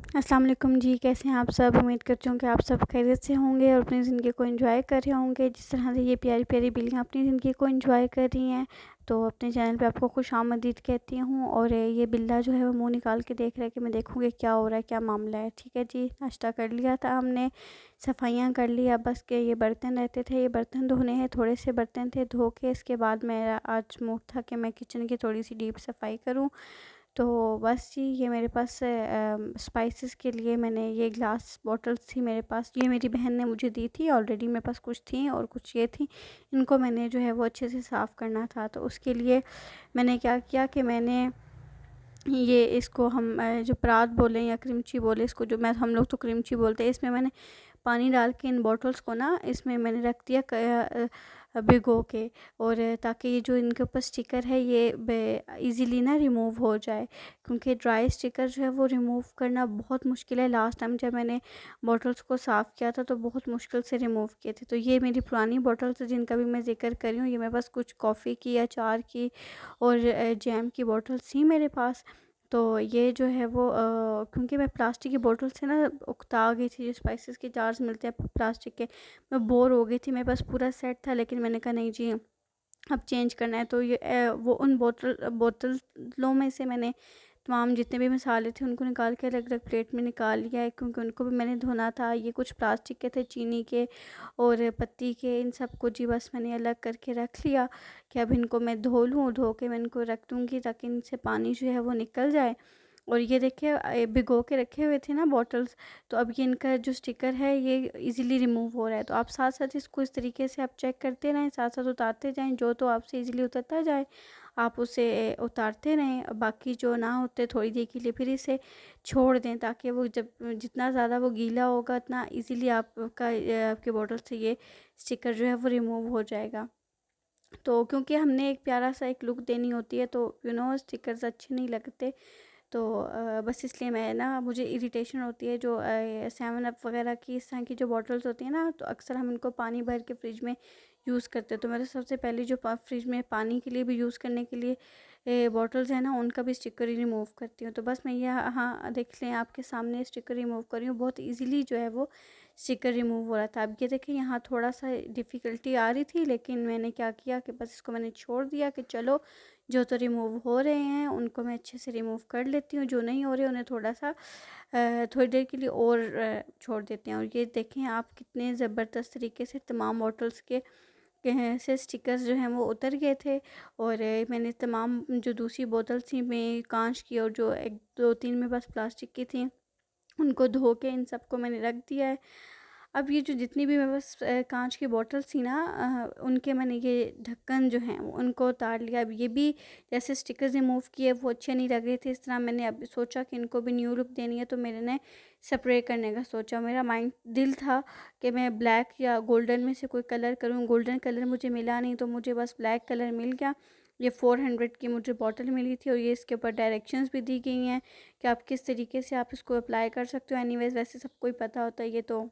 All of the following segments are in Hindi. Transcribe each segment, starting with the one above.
अस्सलाम वालेकुम जी, कैसे हैं आप सब। उम्मीद करती हूँ कि आप सब खैरियत से होंगे और अपनी ज़िंदगी को एंजॉय कर रहे होंगे जिस तरह से ये प्यारी प्यारी बिल्लियाँ अपनी ज़िंदगी को एंजॉय कर रही हैं। तो अपने चैनल पे आपको खुश आमदीद कहती हूँ। और ये बिल्ला जो है वो मुंह निकाल के देख रहा है कि मैं देखूँगी क्या हो रहा है, क्या मामला है। ठीक है जी, नाश्ता कर लिया था हमने, सफाइयाँ कर ली। अब बस के ये बर्तन रहते थे, ये बर्तन धोने हैं। थोड़े से बर्तन थे, धो के इसके बाद मेरा आज मूड था कि मैं किचन की थोड़ी सी डीप सफाई करूँ। तो बस जी, ये मेरे पास स्पाइसेस के लिए मैंने ये ग्लास बॉटल्स थी मेरे पास, ये मेरी बहन ने मुझे दी थी। ऑलरेडी मेरे पास कुछ थी और कुछ ये थी, इनको मैंने जो है वो अच्छे से साफ़ करना था। तो उसके लिए मैंने क्या किया कि मैंने ये इसको हम जो परात बोलें या क्रिमची बोले, इसको जो मैं हम लोग तो क्रिमची बोलते हैं, इसमें मैंने पानी डाल के इन बॉटल्स को ना इसमें मैंने रख दिया भिगो के। और ताकि ये जो इनके ऊपर स्टिकर है ये इजीली ना रिमूव हो जाए, क्योंकि ड्राई स्टिकर जो है वो रिमूव करना बहुत मुश्किल है। लास्ट टाइम जब मैंने बॉटल्स को साफ़ किया था तो बहुत मुश्किल से रिमूव किए थे। तो ये मेरी पुरानी बॉटल्स है जिनका भी मैं ज़िक्र कर रही हूँ। ये मेरे पास कुछ कॉफ़ी की, अचार की और जैम की बॉटल्स थी मेरे पास। तो ये जो है वो क्योंकि मैं प्लास्टिक की बोतल से ना उकता गई थी। जो स्पाइसेस के जार्स मिलते हैं प्लास्टिक के, मैं बोर हो गई थी। मेरे पास पूरा सेट था, लेकिन मैंने कहा नहीं जी, अब चेंज करना है। तो ये वो उन बोतलों में से मैंने तमाम जितने भी मसाले थे उनको निकाल के अलग अलग प्लेट में निकाल लिया है, क्योंकि उनको भी मैंने धोना था। ये कुछ प्लास्टिक के थे, चीनी के और पत्ती के, इन सब को जी बस मैंने अलग करके रख लिया कि अब इनको मैं धो लूँ। धो के मैं इनको रख दूँगी ताकि इनसे पानी जो है वो निकल जाए। और ये देखिए भिगो के रखे हुए थे ना बॉटल्स, तो अब ये इनका जो स्टिकर है ये इजीली रिमूव हो रहा है। तो आप साथ साथ इसको इस तरीके से आप चेक करते रहें, साथ साथ उतारते जाएं। जो तो आपसे इजीली उतरता जाए आप उसे उतारते रहें, बाकी जो ना होते थोड़ी देर के लिए फिर इसे छोड़ दें, ताकि वो जब जितना ज़्यादा वो गीला होगा उतना इजीली आपका आपके बॉटल से ये स्टिकर जो है वो रिमूव हो जाएगा। तो क्योंकि हमने एक प्यारा सा एक लुक देनी होती है, तो स्टिकर्स अच्छे नहीं लगते। तो बस इसलिए मैं ना, मुझे इरिटेशन होती है जो 7 अप वगैरह की इस तरह की जो बॉटल्स होती हैं ना, तो अक्सर हम इनको पानी भर के फ्रिज में यूज़ करते हैं। तो मैं तो सबसे पहले जो फ्रिज में पानी के लिए भी यूज़ करने के लिए बॉटल्स हैं ना, उनका भी स्टिकर ही रिमूव करती हूँ। तो बस मैं यहाँ देख लें आपके सामने स्टिकर रिमूव कर रही हूँ। बहुत ईजीली जो है वो स्टिकर रिमूव हो रहा था। अब ये देखें, यहाँ थोड़ा सा डिफ़िकल्टी आ रही थी, लेकिन मैंने क्या किया कि बस इसको मैंने छोड़ दिया कि चलो, जो तो रिमूव हो रहे हैं उनको मैं अच्छे से रिमूव कर लेती हूँ, जो नहीं हो रहे उन्हें थोड़ा सा थोड़ी देर के लिए और छोड़ देते हैं। और ये देखें आप, कितने ज़बरदस्त तरीके से तमाम बॉटल्स के से स्टिकर्स जो हैं वो उतर गए थे। और मैंने तमाम जो दूसरी बोतल थी में कांच की, और जो एक दो तीन में बस प्लास्टिक की थी, उनको धो के इन सबको मैंने रख दिया है। अब ये जो जितनी भी मेरे पास कांच की बॉटल्स थी ना, उनके मैंने ये ढक्कन जो हैं उनको उतार लिया। अब ये भी जैसे स्टिकर्स रिमूव किए वो अच्छे नहीं लग रहे थे, इस तरह मैंने अब सोचा कि इनको भी न्यू लुक देनी है, तो मैंने ने स्प्रे करने का सोचा। मेरा दिल था कि मैं ब्लैक या गोल्डन में से कोई कलर करूँ। गोल्डन कलर मुझे मिला नहीं, तो मुझे बस ब्लैक कलर मिल गया। ये 400 की मुझे बॉटल मिली थी, और ये इसके ऊपर डायरेक्शंस भी दी गई हैं कि आप किस तरीके से आप इसको अप्लाई कर सकते हो। एनीवेज़ वैसे सबको ही पता होता है, ये तो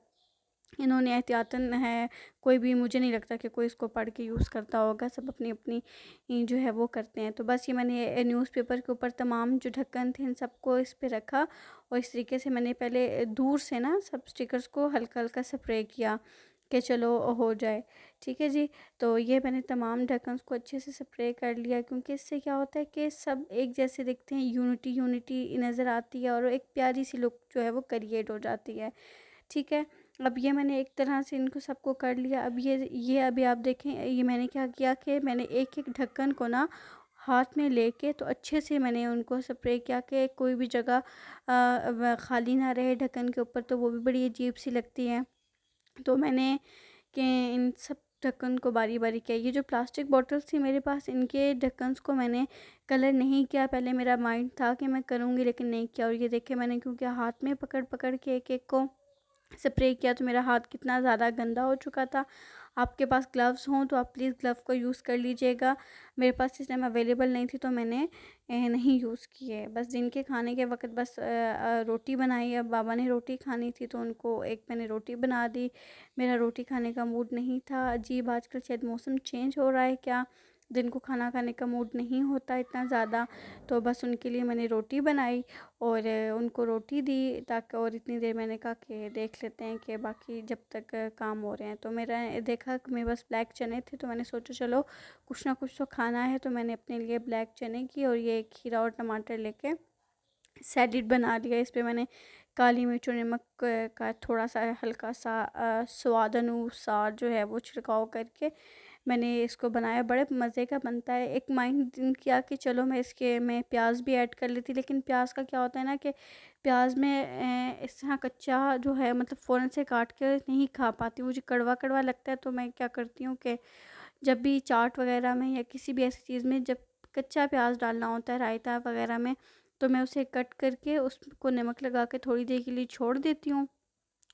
इन्होंने एहतियातन है, कोई भी मुझे नहीं लगता कि कोई इसको पढ़ के यूज़ करता होगा। सब अपनी अपनी जो है वो करते हैं। तो बस ये मैंने न्यूज़पेपर के ऊपर तमाम जो ढक्कन थे इन सबको इस पे रखा, और इस तरीके से मैंने पहले दूर से ना सब स्टिकर्स को हल्का हल्का स्प्रे किया कि चलो हो जाए। ठीक है जी। तो ये मैंने तमाम ढक्कन को अच्छे से स्प्रे कर लिया, क्योंकि इससे क्या होता है कि सब एक जैसे दिखते हैं, यूनिटी यूनिटी नज़र आती है, और एक प्यारी सी लुक जो है वो क्रिएट हो जाती है। ठीक है। अब ये मैंने एक तरह से इनको सबको कर लिया। अब ये अभी आप देखें, ये मैंने क्या किया कि मैंने एक एक ढक्कन को ना हाथ में लेके तो अच्छे से मैंने उनको स्प्रे किया कि कोई भी जगह खाली ना रहे ढक्कन के ऊपर, तो वो भी बड़ी अजीब सी लगती है। तो मैंने कि इन सब ढक्कन को बारी बारी किया। ये जो प्लास्टिक बॉटल्स थी मेरे पास, इनके ढक्कन्स को मैंने कलर नहीं किया। पहले मेरा माइंड था कि मैं करूँगी, लेकिन नहीं किया। और ये देखे मैंने, क्योंकि हाथ में पकड़ पकड़ के एक एक को स्प्रे किया, तो मेरा हाथ कितना ज़्यादा गंदा हो चुका था। आपके पास ग्लव्स हों तो आप प्लीज़ ग्लव को यूज़ कर लीजिएगा। मेरे पास इस टाइम अवेलेबल नहीं थी, तो मैंने नहीं यूज़ किए। बस दिन के खाने के वक़्त बस रोटी बनाई। अब बाबा ने रोटी खानी थी, तो उनको एक मैंने रोटी बना दी। मेरा रोटी खाने का मूड नहीं था। अजीब, आजकल शायद मौसम चेंज हो रहा है क्या, दिन को खाना खाने का मूड नहीं होता इतना ज़्यादा, तो बस उनके लिए मैंने रोटी बनाई और उनको रोटी दी ताकि, और इतनी देर मैंने कहा कि देख लेते हैं कि बाकी जब तक काम हो रहे हैं। तो मेरा देखा कि मेरे पास ब्लैक चने थे, तो मैंने सोचा चलो कुछ ना कुछ तो खाना है, तो मैंने अपने लिए ब्लैक चने की और ये खीरा और टमाटर लेके सैलेड बना लिया। इस पे मैंने काली मिर्च और नमक का थोड़ा सा हल्का सा स्वाद अनुसार जो है वो छिड़काव करके मैंने इसको बनाया। बड़े मज़े का बनता है। एक माइंड किया कि चलो मैं प्याज भी ऐड कर लेती, लेकिन प्याज का क्या होता है ना कि प्याज में इस तरह कच्चा जो है मतलब फ़ौरन से काट के नहीं खा पाती, मुझे कड़वा कड़वा लगता है। तो मैं क्या करती हूँ कि जब भी चाट वगैरह में या किसी भी ऐसी चीज़ में जब कच्चा प्याज डालना होता है रायता वगैरह में, तो मैं उसे कट करके उसको नमक लगा के थोड़ी देर के लिए छोड़ देती हूँ,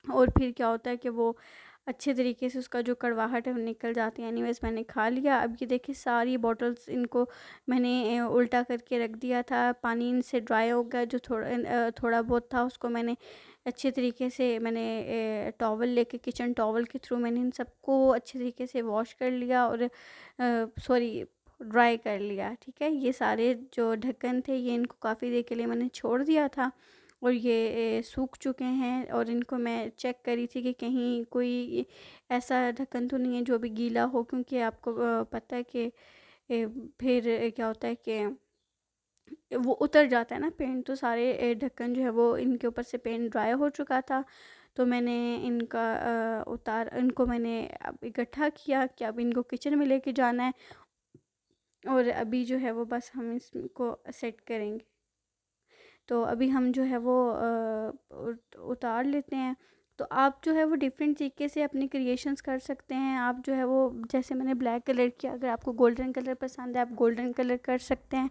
और फिर क्या होता है कि वो अच्छे तरीके से उसका जो कड़वाहट है वो निकल जाती है। एनीवेज़ मैंने खा लिया। अब ये देखिए सारी बॉटल्स इनको मैंने उल्टा करके रख दिया था, पानी इनसे ड्राई हो गया। जो थोड़ा बहुत था उसको मैंने अच्छे तरीके से टॉवल लेके किचन टॉवल के थ्रू मैंने इन सबको अच्छे तरीके से वॉश कर लिया और सॉरी ड्राई कर लिया। ठीक है, ये सारे जो ढक्कन थे ये इनको काफ़ी देर के लिए मैंने छोड़ दिया था और ये सूख चुके हैं। और इनको मैं चेक करी थी कि कहीं कोई ऐसा ढक्कन तो नहीं है जो भी गीला हो, क्योंकि आपको पता है कि फिर क्या होता है कि वो उतर जाता है ना पेंट। तो सारे ढक्कन जो है वो इनके ऊपर से पेंट ड्राई हो चुका था, तो मैंने इनको मैंने अब इकट्ठा किया कि अब इनको किचन में लेके जाना है और अभी जो है वो बस हम इसको सेट करेंगे। तो अभी हम जो है वो उतार लेते हैं। तो आप जो है वो डिफरेंट तरीके से अपनी क्रिएशंस कर सकते हैं। आप जो है वो जैसे मैंने ब्लैक कलर किया, अगर आपको गोल्डन कलर पसंद है आप गोल्डन कलर कर सकते हैं,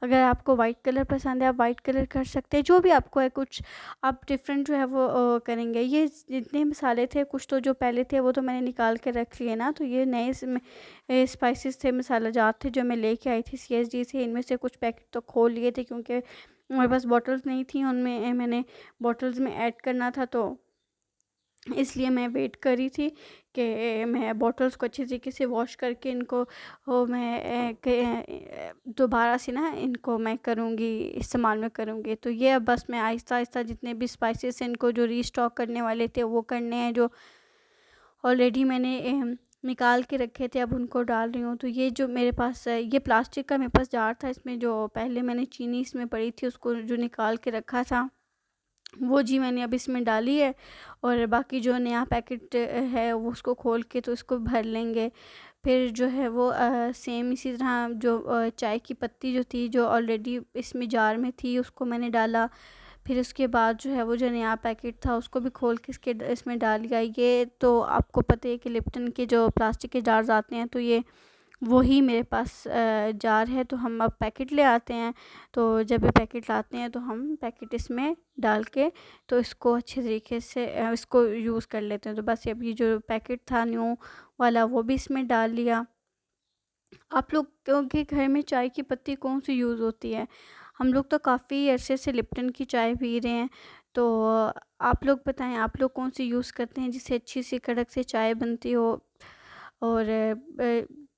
अगर आपको वाइट कलर पसंद है आप वाइट कलर कर सकते हैं, जो भी आपको है कुछ आप डिफरेंट जो है वो करेंगे। ये जितने मसाले थे कुछ तो जो पहले थे वो तो मैंने निकाल के रख लिए ना, तो ये नए स्पाइसेस थे, मसाला जात थे जो मैं लेके आई थी CSD से। इनमें से कुछ पैकेट तो खोल लिए थे क्योंकि मेरे पास बॉटल्स नहीं थी, उनमें मैंने बॉटल्स में ऐड करना था, तो इसलिए मैं वेट कर रही थी कि मैं बॉटल्स को अच्छे तरीके से वॉश करके इनको मैं दोबारा से ना इनको मैं करूँगी, इस्तेमाल में करूँगी। तो ये अब बस मैं आहिस्ता आहिस्ता जितने भी स्पाइसेस इनको जो रीस्टॉक करने वाले थे वो करने हैं, जो ऑलरेडी मैंने निकाल के रखे थे अब उनको डाल रही हूँ। तो ये जो मेरे पास ये प्लास्टिक का मेरे पास जार था, इसमें जो पहले मैंने चीनी इसमें पड़ी थी उसको जो निकाल के रखा था वो जी मैंने अब इसमें डाली है, और बाकी जो नया पैकेट है वो उसको खोल के तो इसको भर लेंगे। फिर जो है वो सेम इसी तरह जो चाय की पत्ती जो थी जो ऑलरेडी इसमें जार में थी उसको मैंने डाला। फिर उसके बाद जो है वो जो नया पैकेट था उसको भी खोल के इसमें डाल लिया। ये तो आपको पता है कि लिप्टन के जो प्लास्टिक के जार्स आते हैं, तो ये वही मेरे पास जार है। तो हम अब पैकेट ले आते हैं, तो जब ये पैकेट लाते हैं तो हम पैकेट इसमें डाल के तो इसको अच्छे तरीके से इसको यूज़ कर लेते हैं। तो बस अभी जो पैकेट था न्यू वाला वो भी इसमें डाल लिया। आप लोग के घर में चाय की पत्ती कौन सी यूज़ होती है? हम लोग तो काफ़ी अरसे से लिप्टन की चाय पी रहे हैं, तो आप लोग बताएं आप लोग कौन सी यूज़ करते हैं जिससे अच्छी सी कड़क से चाय बनती हो। और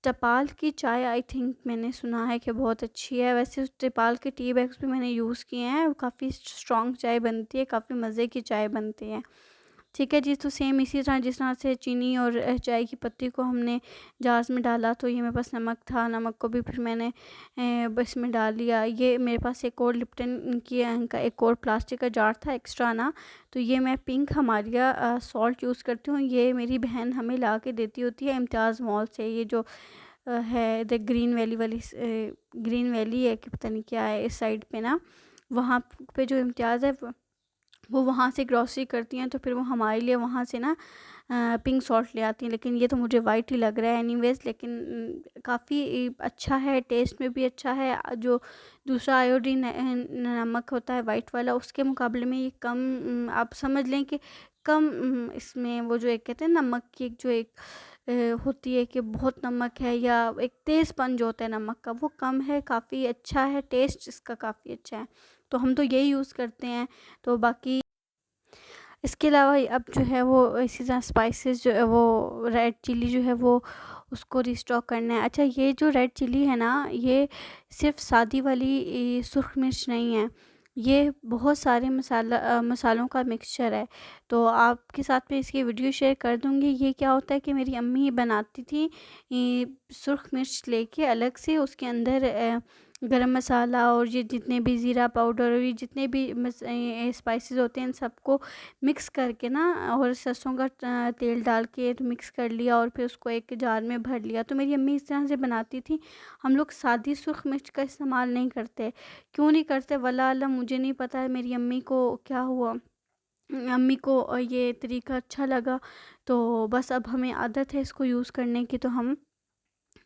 त्रिपाल की चाय आई थिंक मैंने सुना है कि बहुत अच्छी है। वैसे त्रिपाल के टी बैग्स भी मैंने यूज़ किए हैं, काफ़ी स्ट्रॉन्ग चाय बनती है, काफ़ी मज़े की चाय बनती है। ठीक है जी, तो सेम इसी तरह जिस तरह से चीनी और चाय की पत्ती को हमने जार्स में डाला, तो ये मेरे पास नमक था, नमक को भी फिर मैंने बस में डाल लिया। ये मेरे पास एक और लिप्टन की का एक और प्लास्टिक का जार था एक्स्ट्रा ना, तो ये मैं पिंक हमारिया सॉल्ट यूज़ करती हूँ। ये मेरी बहन हमें ला के देती होती है इम्तियाज़ मॉल से। ये जो है द ग्रीन वैली वाली ग्रीन वैली है कि पता नहीं क्या है इस साइड पे ना, वहाँ पे जो इम्तियाज़ है वो वहाँ से ग्रॉसरी करती हैं, तो फिर वो हमारे लिए वहाँ से ना पिंक सॉल्ट ले आती हैं। लेकिन ये तो मुझे वाइट ही लग रहा है एनीवेज़, लेकिन काफ़ी अच्छा है, टेस्ट में भी अच्छा है। जो दूसरा आयोडीन नमक होता है वाइट वाला उसके मुकाबले में ये कम आप समझ लें कि कम इसमें वो जो एक कहते हैं नमक की एक जो एक होती है कि बहुत नमक है या एक तेज़पन जो होता है नमक का वो कम है, काफ़ी अच्छा है, टेस्ट इसका काफ़ी अच्छा है। तो हम तो यही यूज़ करते हैं। तो बाकी इसके अलावा अब जो है वो इसी तरह स्पाइसेस जो है वो रेड चिली जो है वो उसको रिस्टॉक करना है। अच्छा, ये जो रेड चिली है ना, ये सिर्फ सादी वाली सुर्ख मिर्च नहीं है, ये बहुत सारे मसालों का मिक्सचर है। तो आपके साथ में इसकी वीडियो शेयर कर दूँगी। ये क्या होता है कि मेरी अम्मी बनाती थी, सुर्ख मिर्च लेके अलग से उसके अंदर गरम मसाला और ये जितने भी ज़ीरा पाउडर और ये जितने भी स्पाइसेस होते हैं इन सबको मिक्स करके ना, और सरसों का तेल डाल के तो मिक्स कर लिया और फिर उसको एक जार में भर लिया। तो मेरी अम्मी इस तरह से बनाती थी। हम लोग सादी सुर्ख मिर्च का इस्तेमाल नहीं करते। क्यों नहीं करते वल्लाह आलम, मुझे नहीं पता है, मेरी अम्मी को क्या हुआ, अम्मी को ये तरीका अच्छा लगा, तो बस अब हमें आदत है इसको यूज़ करने की, तो हम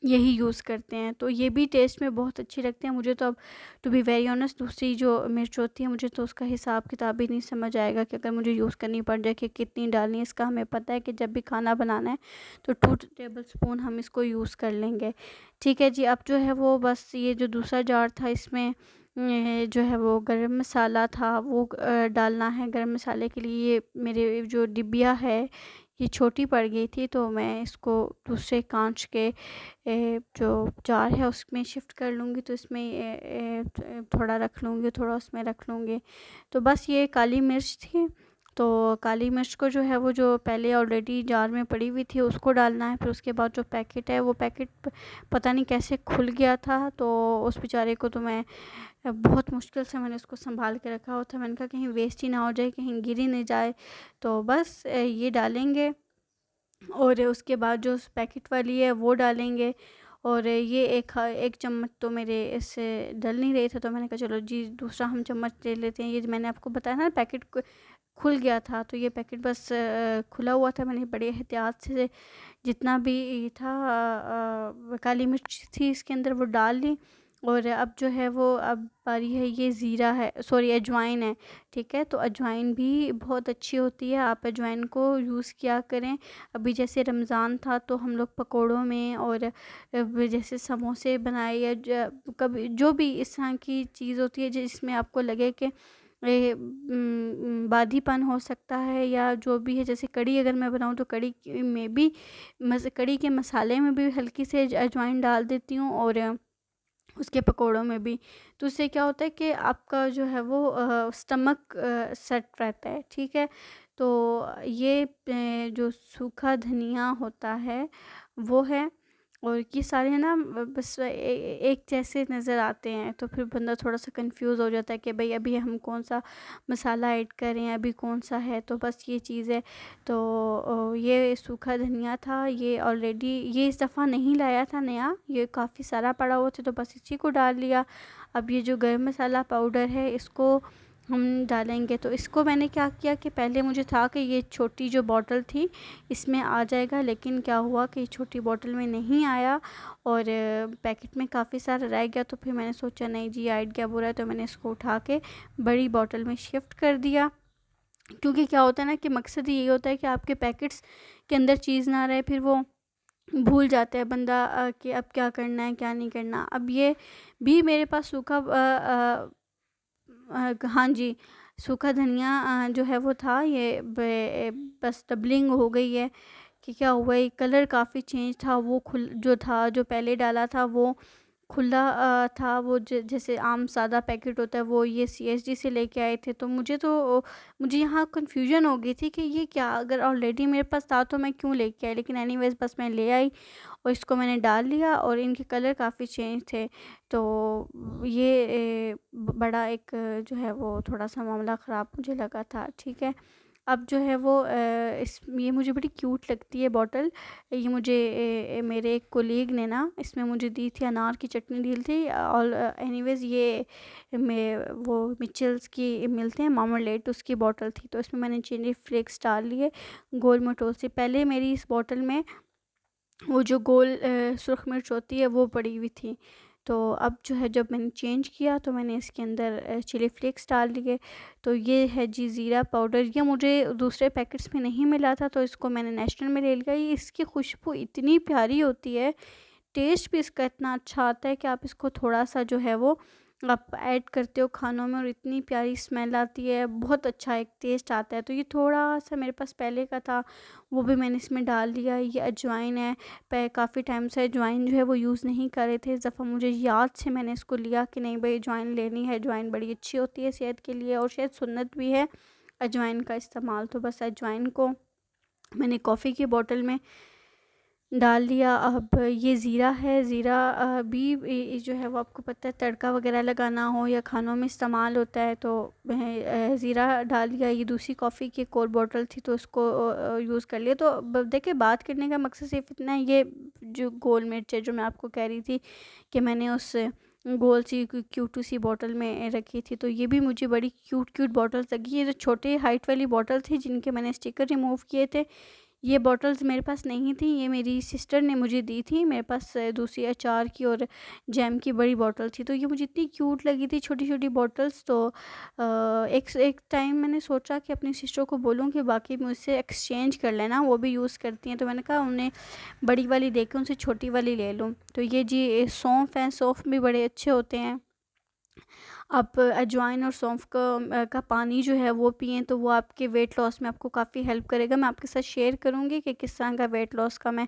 यही यूज़ करते हैं। तो ये भी टेस्ट में बहुत अच्छी लगते हैं मुझे तो। अब टू बी वेरी ऑनेस्ट, दूसरी जो मिर्च होती है मुझे तो उसका हिसाब किताब ही नहीं समझ आएगा कि अगर मुझे यूज़ करनी पड़ जाए कि कितनी डालनी है। इसका हमें पता है कि जब भी खाना बनाना है तो 2 टेबल स्पून हम इसको यूज़ कर लेंगे। ठीक है जी। अब जो है वो बस ये जो दूसरा जार था इसमें जो है वो गरम मसाला था वो डालना है। गरम मसाले के लिए ये मेरे जो डिबिया है ये छोटी पड़ गई थी, तो मैं इसको दूसरे कांच के जो जार है उसमें शिफ्ट कर लूँगी। तो इसमें थोड़ा रख लूँगी, थोड़ा उसमें रख लूँगी। तो बस ये काली मिर्च थी, तो काली मिर्च को जो है वो जो पहले ऑलरेडी जार में पड़ी हुई थी उसको डालना है। फिर उसके बाद जो पैकेट है वो पैकेट पता नहीं कैसे खुल गया था, तो उस बेचारे को तो मैं बहुत मुश्किल से मैंने उसको संभाल के रखा हुआ था। मैंने कहा कहीं वेस्ट ही ना हो जाए, कहीं गिर ही नहीं जाए। तो बस ये डालेंगे और उसके बाद जो पैकेट वाली है वो डालेंगे। और ये एक चम्मच तो मेरे इससे डल नहीं रहे थे, तो मैंने कहा चलो जी दूसरा हम चम्मच ले लेते हैं। ये मैंने आपको बताया ना पैकेट खुल गया था, तो ये पैकेट बस खुला हुआ था। मैंने बड़े एहतियात से जितना भी था काली मिर्च थी इसके अंदर वो डाल ली। और अब जो है वो अब बारी है, ये ज़ीरा है, सॉरी अजवाइन है। ठीक है, तो अजवाइन भी बहुत अच्छी होती है, आप अजवाइन को यूज़ किया करें। अभी जैसे रमज़ान था तो हम लोग पकोड़ों में और जैसे समोसे बनाए या कभी जो भी इस तरह की चीज़ होती है जिसमें आपको लगे कि बादीपन हो सकता है या जो भी है, जैसे कढ़ी अगर मैं बनाऊँ तो कढ़ी में भी कढ़ी के मसाले में भी हल्की से अजवाइन डाल देती हूँ और उसके पकोड़ों में भी। तो उससे क्या होता है कि आपका जो है वो स्टमक सेट रहता है। ठीक है, तो ये जो सूखा धनिया होता है वो है, और ये सारे ना बस एक जैसे नज़र आते हैं, तो फिर बंदा थोड़ा सा कंफ्यूज हो जाता है कि भाई अभी हम कौन सा मसाला ऐड करें, अभी कौन सा है। तो बस ये चीज़ है। तो ये सूखा धनिया था, ये ऑलरेडी ये इस दफ़ा नहीं लाया था नया, ये काफ़ी सारा पड़ा हुआ था, तो बस इसी को डाल लिया। अब ये जो गरम मसाला पाउडर है इसको हम डालेंगे। तो इसको मैंने क्या किया कि पहले मुझे था कि ये छोटी जो बॉटल थी इसमें आ जाएगा, लेकिन क्या हुआ कि छोटी बॉटल में नहीं आया और पैकेट में काफ़ी सारा रह गया। तो फिर मैंने सोचा नहीं जी आइडिया बुरा है, तो मैंने इसको उठा के बड़ी बॉटल में शिफ्ट कर दिया। क्योंकि क्या होता है ना कि मकसद यही होता है कि आपके पैकेट्स के अंदर चीज़ ना रहे, फिर वो भूल जाता है बंदा कि अब क्या करना है क्या नहीं करना। अब ये भी मेरे पास सूखा हाँ जी, सूखा धनिया जो है वो था, ये बस डबलिंग हो गई है कि क्या हुआ, ये कलर काफ़ी चेंज था। वो खुल जो था जो पहले डाला था वो खुला था, वो जैसे आम सादा पैकेट होता है वो ये सीएसडी से लेके आए थे। तो मुझे यहाँ कन्फ्यूजन हो गई थी कि ये क्या, अगर ऑलरेडी मेरे पास था तो मैं क्यों लेके आई। लेकिन एनीवेज़ बस मैं ले आई और इसको मैंने डाल लिया और इनके कलर काफ़ी चेंज थे। तो ये बड़ा एक जो है वो थोड़ा सा मामला ख़राब मुझे लगा था। ठीक है, अब जो है वो ये मुझे बड़ी क्यूट लगती है बॉटल। ये मुझे मेरे एक कोलीग ने ना इसमें मुझे दी थी, अनार की चटनी दी थी। और एनीवेज़ ये मैं वो मिचेल्स की मिलते हैं मार्मलेट, उसकी बॉटल थी। तो इसमें मैंने चिली फ्लेक्स डाल लिए गोल मटोल से। पहले मेरी इस बॉटल में वो जो गोल सुर्ख मिर्च होती है वो पड़ी हुई थी। तो अब जो है जब मैंने चेंज किया तो मैंने इसके अंदर चिली फ्लेक्स डाल दिए। तो ये है जी ज़ीरा पाउडर, ये मुझे दूसरे पैकेट्स में नहीं मिला था तो इसको मैंने नेशनल में ले लिया। ये इसकी खुशबू इतनी प्यारी होती है, टेस्ट भी इसका इतना अच्छा आता है कि आप इसको थोड़ा सा जो है वो आप ऐड करते हो खानों में और इतनी प्यारी स्मेल आती है, बहुत अच्छा एक टेस्ट आता है। तो ये थोड़ा-सा मेरे पास पहले का था, वो भी मैंने इसमें डाल दिया। ये अजवाइन है, काफ़ी टाइम से अजवाइन जो है वो यूज़ नहीं कर रहे थे। इस दफ़ा मुझे याद से मैंने इसको लिया कि नहीं भई अजवाइन लेनी है, अजवाइन बड़ी अच्छी होती है सेहत के लिए और शायद सुन्नत भी है अजवाइन का इस्तेमाल। तो बस अजवाइन को मैंने कॉफ़ी की बोतल में डाल दिया। अब ये ज़ीरा है, ज़ीरा भी जो है वो आपको पता है तड़का वगैरह लगाना हो या खानों में इस्तेमाल होता है, तो मैं ज़ीरा डाल दिया। ये दूसरी कॉफ़ी की एक और बोतल थी तो उसको यूज़ कर लिया। तो देखिए बात करने का मकसद सिर्फ इतना है, ये जो गोल मिर्च है जो मैं आपको कह रही थी कि मैंने उस गोल सी क्यूट सी बोतल में रखी थी, तो ये भी मुझे बड़ी क्यूट बॉटल्स लगी। ये जो छोटे हाइट वाली बोतल थी जिनके मैंने स्टिकर रिमूव किए थे, ये बॉटल्स मेरे पास नहीं थी, ये मेरी सिस्टर ने मुझे दी थी। मेरे पास दूसरी अचार की और जैम की बड़ी बॉटल थी, तो ये मुझे इतनी क्यूट लगी थी छोटी-छोटी बॉटल्स। तो एक टाइम मैंने सोचा कि अपनी सिस्टर को बोलूँ कि बाकी मुझसे एक्सचेंज कर लेना, वो भी यूज़ करती हैं। तो मैंने कहा उन्हें बड़ी वाली देके उनसे छोटी वाली ले लूँ। तो ये जी सौंफ है, सौंफ भी बड़े अच्छे होते हैं। आप अजवाइन और सौंफ का पानी जो है वो पिएँ तो वो आपके वेट लॉस में आपको काफ़ी हेल्प करेगा। मैं आपके साथ शेयर करूँगी कि किस तरह का वेट लॉस का मैं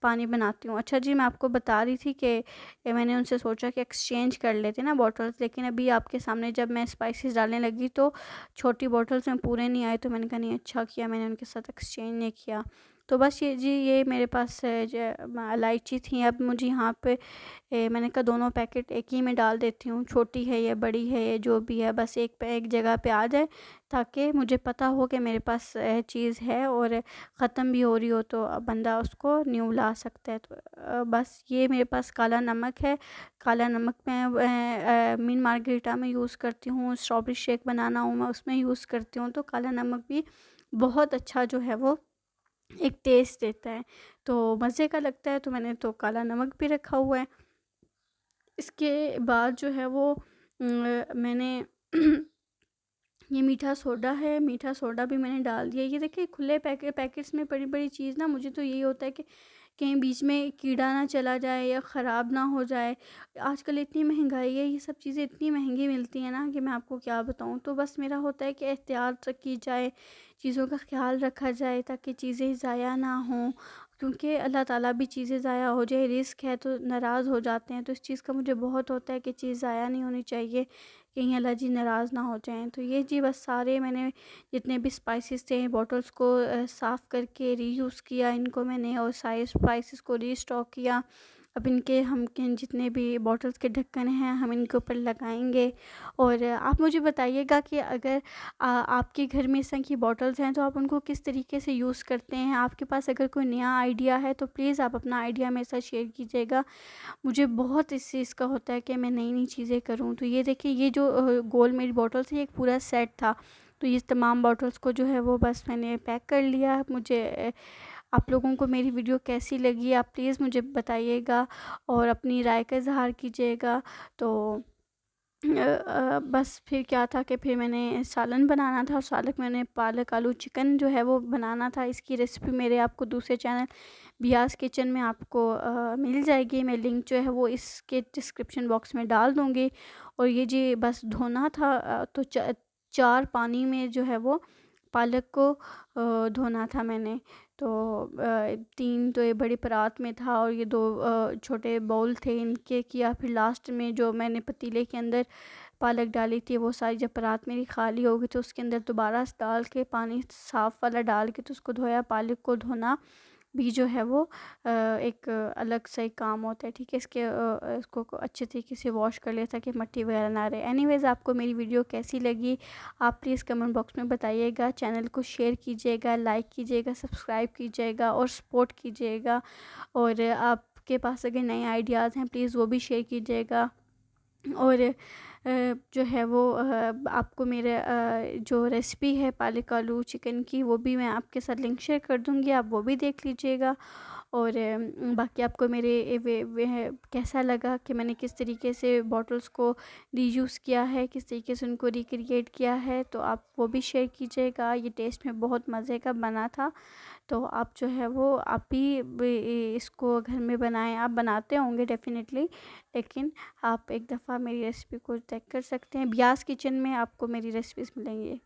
पानी बनाती हूँ। अच्छा जी, मैं आपको बता रही थी कि मैंने उनसे सोचा कि एक्सचेंज कर लेते ना बॉटल्स, लेकिन अभी आपके सामने जब मैं स्पाइसेस डालने लगी तो छोटी बॉटल्स में पूरे नहीं आए, तो मैंने कहा नहीं अच्छा किया मैंने उनके साथ एक्सचेंज नहीं किया। तो बस ये जी ये मेरे पास इलायची थी। अब मुझे यहाँ पे मैंने कहा दोनों पैकेट एक ही में डाल देती हूँ, छोटी है या बड़ी है या जो भी है, बस एक जगह पे आ जाए ताकि मुझे पता हो कि मेरे पास चीज़ है और ख़त्म भी हो रही हो तो बंदा उसको न्यू ला सकता है। तो बस ये मेरे पास काला नमक है। काला नमक मैं मिन मार्गरीटा में यूज़ करती हूँ, स्ट्रॉबेरी शेक बनाना हो मैं उसमें यूज़ करती हूँ, तो काला नमक भी बहुत अच्छा जो है वो एक टेस्ट देता है, तो मज़े का लगता है। तो मैंने तो काला नमक भी रखा हुआ है। इसके बाद जो है वो मैंने ये मीठा सोडा है, मीठा सोडा भी मैंने डाल दिया। ये देखिए खुले पैकेट्स में बड़ी-बड़ी चीज़ ना, मुझे तो यही होता है कि कहीं बीच में कीड़ा ना चला जाए या ख़राब ना हो जाए। आजकल इतनी महँगाई है, ये सब चीज़ें इतनी महँगी मिलती हैं ना कि मैं आपको क्या बताऊँ। तो बस मेरा होता है कि एहतियात की जाए, चीज़ों का ख़्याल रखा जाए ताकि चीज़ें ज़ाया ना हों, क्योंकि अल्लाह ताला भी चीज़ें ज़ाया हो जाए रिस्क है तो नाराज़ हो जाते हैं। तो इस चीज़ का मुझे बहुत होता है कि चीज़ ज़ाया नहीं होनी चाहिए, कहीं अल्लाह जी नाराज़ ना हो जाएँ। तो ये जी बस सारे मैंने जितने भी स्पाइसेस थे बॉटल्स को साफ़ करके रीयूज़ किया इनको मैंने और सारे स्पाइसेस को रीस्टॉक किया। अब इनके हम जितने भी बॉटल्स के ढक्कन हैं हम इनके ऊपर लगाएँगे। और आप मुझे बताइएगा कि अगर आपके घर में इस तरह की बॉटल्स हैं तो आप उनको किस तरीके से यूज़ करते हैं? आपके पास अगर कोई नया आइडिया है तो प्लीज़ आप अपना आइडिया मेरे साथ शेयर कीजिएगा। मुझे बहुत इस चीज़ का होता है कि मैं नई-नई चीज़ें करूँ। तो ये देखिए ये जो गोल मेरी बॉटल्स है, एक पूरा सेट था। तो ये तमाम बॉटल्स को जो है वो बस मैंने पैक कर लिया। मुझे आप लोगों को मेरी वीडियो कैसी लगी आप प्लीज़ मुझे बताइएगा और अपनी राय का इज़हार कीजिएगा। तो बस फिर क्या था कि फिर मैंने सालन बनाना था और सालक मैंने पालक आलू चिकन जो है वो बनाना था। इसकी रेसिपी मेरे आपको दूसरे चैनल बियास किचन में आपको मिल जाएगी। मैं लिंक जो है वो इसके डिस्क्रिप्शन बॉक्स में डाल दूँगी। और ये जी बस धोना था, तो 4 पानी में जो है वो पालक को धोना था मैंने। तो 3 तो ये बड़ी परात में था और ये 2 छोटे बाउल थे इनके किया। फिर लास्ट में जो मैंने पतीले के अंदर पालक डाली थी वो सारी जब परात मेरी खाली हो गई तो उसके अंदर दोबारा डाल के पानी साफ़ वाला डाल के तो उसको धोया। पालक को धोना भी जो है वो एक अलग सा ही काम होता है, ठीक है। इसको अच्छे तरीके से वॉश कर लिया ताकि मिट्टी वगैरह ना रहे। एनीवेज़ आपको मेरी वीडियो कैसी लगी आप प्लीज़ कमेंट बॉक्स में बताइएगा। चैनल को शेयर कीजिएगा, लाइक कीजिएगा, सब्सक्राइब कीजिएगा और सपोर्ट कीजिएगा। और आपके पास अगर नए आइडियाज़ हैं प्लीज़ वो भी शेयर कीजिएगा। और जो है वो आपको मेरे जो रेसिपी है पालक आलू चिकन की वो भी मैं आपके साथ लिंक शेयर कर दूँगी, आप वो भी देख लीजिएगा। और बाकी आपको मेरे कैसा लगा कि मैंने किस तरीके से बॉटल्स को रीयूज़ किया है, किस तरीके से उनको रिक्रिएट किया है, तो आप वो भी शेयर कीजिएगा। ये टेस्ट में बहुत मज़े का बना था। तो आप जो है वो आप भी इसको घर में बनाएं। आप बनाते होंगे डेफ़िनेटली, लेकिन आप एक दफ़ा मेरी रेसिपी को चेक कर सकते हैं। ब्यास किचन में आपको मेरी रेसिपीज़ मिलेंगी।